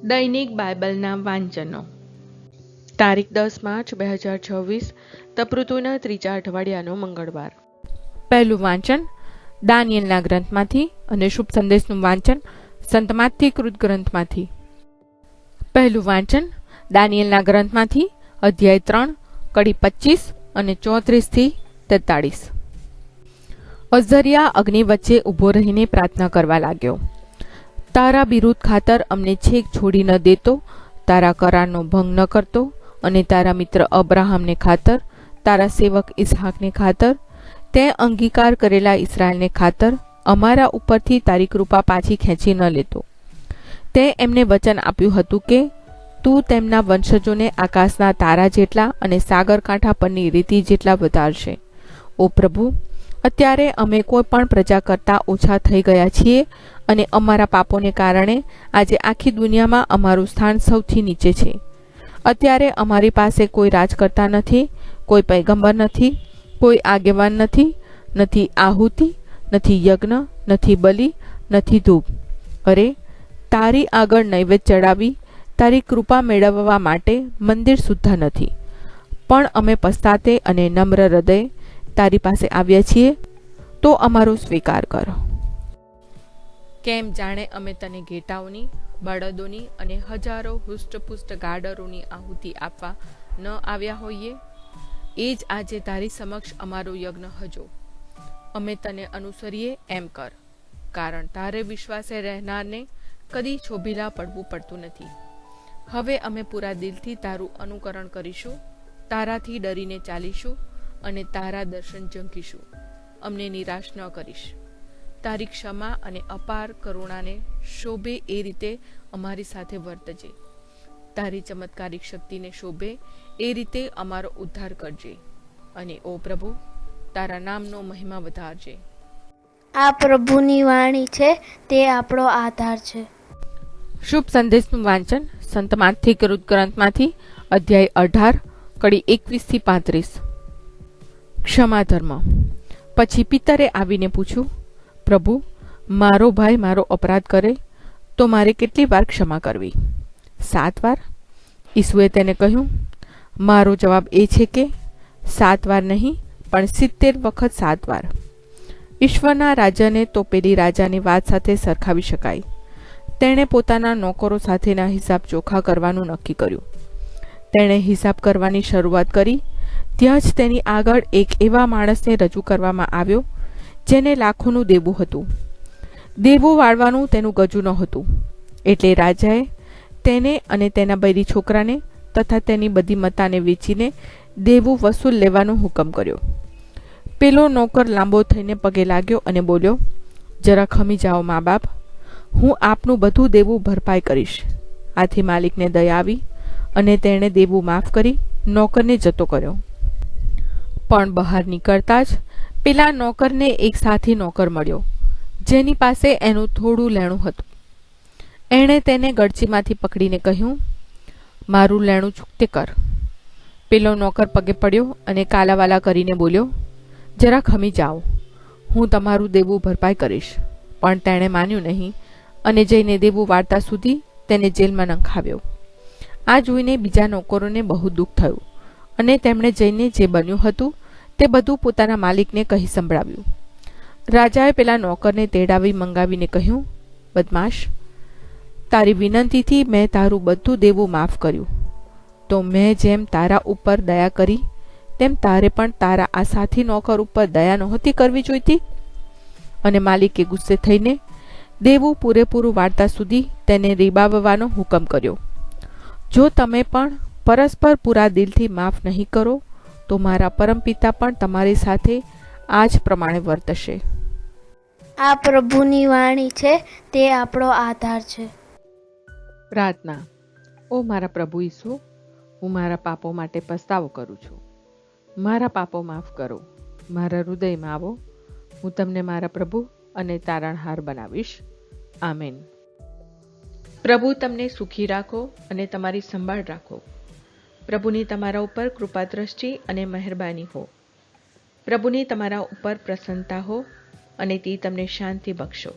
દૈનિક બાઇબલના વાંચનો. તારીખ 10 માર્ચ 2026, તપૃતુના ત્રીજા અઠવાડિયાનો મંગળવાર. પહેલું વાંચન દાનિયેલના ગ્રંથમાંથી અને શુભ સંદેશનું વાંચન સંત માથી કૃત ગ્રંથમાંથી. પહેલું વાંચન દાનિયેલના ગ્રંથમાંથી અધ્યાય 3 કડી 25 અને 34 થી 43. અઝરિયા અગ્નિ વચ્ચે ઊભો રહીને પ્રાર્થના કરવા લાગ્યો, તારા વિરુદ્ધ ખાતર અમને છેક છોડી ન દેતો, તારા કરારનો ભંગ ન કરતો, અને તારા મિત્ર અબ્રાહમને ખાતર, તારા સેવક ઇસહાકને ખાતર, તે અંગીકાર કરેલા ઇસરાયલને ખાતર અમારા ઉપરથી તારી કૃપા પાછી ખેંચી ન લેતો. તે એમને વચન આપ્યું હતું કે તું તેમના વંશજોને આકાશના તારા જેટલા અને સાગરકાંઠા પરની રેતી જેટલા વધારશે. ઓ પ્રભુ, અત્યારે અમે કોઈ પણ પ્રજા કરતાં ઓછા થઈ ગયા છીએ અને અમારા પાપોને કારણે આજે આખી દુનિયામાં અમારું સ્થાન સૌથી નીચે છે. અત્યારે અમારી પાસે કોઈ રાજકર્તા નથી, કોઈ પૈગંબર નથી, કોઈ આગેવાન નથી, નથી આહુતિ, નથી યજ્ઞ, નથી બલિ, નથી ધૂપ. અરે, તારી આગળ નૈવેદ્ય ચડાવી તારી કૃપા મેળવવા માટે મંદિર સુદ્ધા નથી. પણ અમે પસ્તાતે અને નમ્ર હૃદય તારી પાસે આવ્યા છીએ, તો અમારો સ્વીકાર કરો. કેમ જાણે અમે તને ઘેટાઓની, બળદોની અને હજારો હુષ્ટપુષ્ટ ગાડરોની આહુતિ આપવા ન આવ્યા હોઈએ? એ જ આજે તારી સમક્ષ અમારો યજ્ઞ હજો. અમે તને અનુસરીએ એમ કર, કારણ તારે વિશ્વાસે રહેનારને કદી છોભીલા પડવું પડતું નથી. હવે અમે પૂરા દિલથી તારું અનુકરણ કરીશું, તારાથી ડરીને ચાલીશું અને તારા દર્શન ઝંખીશું. અમને નિરાશ ન કરીશ. તારી ક્ષમા અને અપાર કરુણાને શોભે એ રીતે અમારી સાથે વર્તજે. તારી ચમત્કારિક શક્તિને શોભે એ રીતે અમારો ઉદ્ધાર કરજે. અને ઓ પ્રભુ, તારા નામનો મહિમા વધારજે. આ પ્રભુની વાણી છે, તે આપણો આધાર છે. શુભ સંદેશનું વાંચન સંત માથી કૃત ગ્રંથમાંથી અધ્યાય 18 કડી 21 થી 35. ક્ષમા ધર્મ. પછી પિતરે આવીને પૂછ્યું, પ્રભુ, મારો ભાઈ મારો અપરાધ કરે તો મારે કેટલી વાર ક્ષમા કરવી? 7 વાર? ઈસુએ તેને કહ્યું, મારો જવાબ એ છે કે 7 વાર નહીં, પણ 70 વખત 7 વાર. ઈશ્વરના રાજાને તો પેલી રાજાની વાત સાથે સરખાવી શકાય. તેણે પોતાના નોકરો સાથેના હિસાબ ચોખ્ખા કરવાનું નક્કી કર્યું. તેણે હિસાબ કરવાની શરૂઆત કરી ત્યાં જ તેની આગળ એક એવા માણસને રજૂ કરવામાં આવ્યો જેને લાખોનું દેવું હતું. દેવું વાળવાનું તેનું ગજુ નહોતું. એટલે રાજાએ તેને અને તેના બૈરી છોકરાને તથા તેની બધી મતાને વેચીને દેવું વસૂલ લેવાનો હુકમ કર્યો. પેલો નોકર લાંબો થઈને પગે લાગ્યો અને બોલ્યો, જરા ખમી જાઓ મા બાપ, હું આપનું બધું દેવું ભરપાઈ કરીશ. આથી માલિકને દયા આવી અને તેણે દેવું માફ કરી નોકરને જતો કર્યો. પણ બહાર નીકળતા જ પેલા નોકરને એક સાથી નોકર મળ્યો જેની પાસે એનું થોડું લેણું હતું. એણે તેને ગળચીમાંથી પકડીને કહ્યું, મારું લેણું ચૂકતે કર. પેલો નોકર પગે પડ્યો અને કાલાવાલા કરીને બોલ્યો, જરા ખમી જાઓ, હું તમારું દેવું ભરપાઈ કરીશ. પણ તેણે માન્યું નહીં અને જઈને દેવું વાળતા સુધી તેને જેલમાં નંખાવ્યો. આ જોઈને બીજા નોકરોને બહુ દુઃખ થયું અને તેમણે જઈને જે બન્યું હતું તે બધું પોતાના માલિકને કહી સંભળાવ્યું. રાજાએ પેલા નોકરને તેડાવી મંગાવીને કહ્યું, બદમાશ, તારી વિનંતીથી મેં તારું બધું દેવું માફ કર્યું. તો મેં જેમ તારા ઉપર દયા કરી તેમ તારે પણ તારા આ સાથી નોકર ઉપર દયા નહોતી કરવી જોઈતી? અને માલિકે ગુસ્સે થઈને દેવું પૂરેપૂરું વાળતા સુધી તેને રીબાવવાનો હુકમ કર્યો. જો તમે પણ પરસ્પર પૂરા દિલથી માફ નહીં કરો તો મારા પરમપિતા પણ તમારી સાથે આ જ પ્રમાણે વર્તશે. આ પ્રભુની વાણી છે, તે આપણો આધાર છે. પ્રાર્થના. ઓ મારા પ્રભુ ઈસુ, હું મારા પાપો માટે પસ્તાવો કરું છું. મારા પાપો માફ કરો. મારા હૃદયમાં આવો. હું તમને મારા પ્રભુ અને તારણહાર બનાવીશ. આમેન. પ્રભુ તમને સુખી રાખો અને તમારી સંભાળ રાખો. પ્રભુની તમારા ઉપર કૃપા દ્રષ્ટિ અને મહેરબાની હો. પ્રભુની તમારા ઉપર પ્રસન્નતા હો અને તે તમને શાંતિ બક્ષો.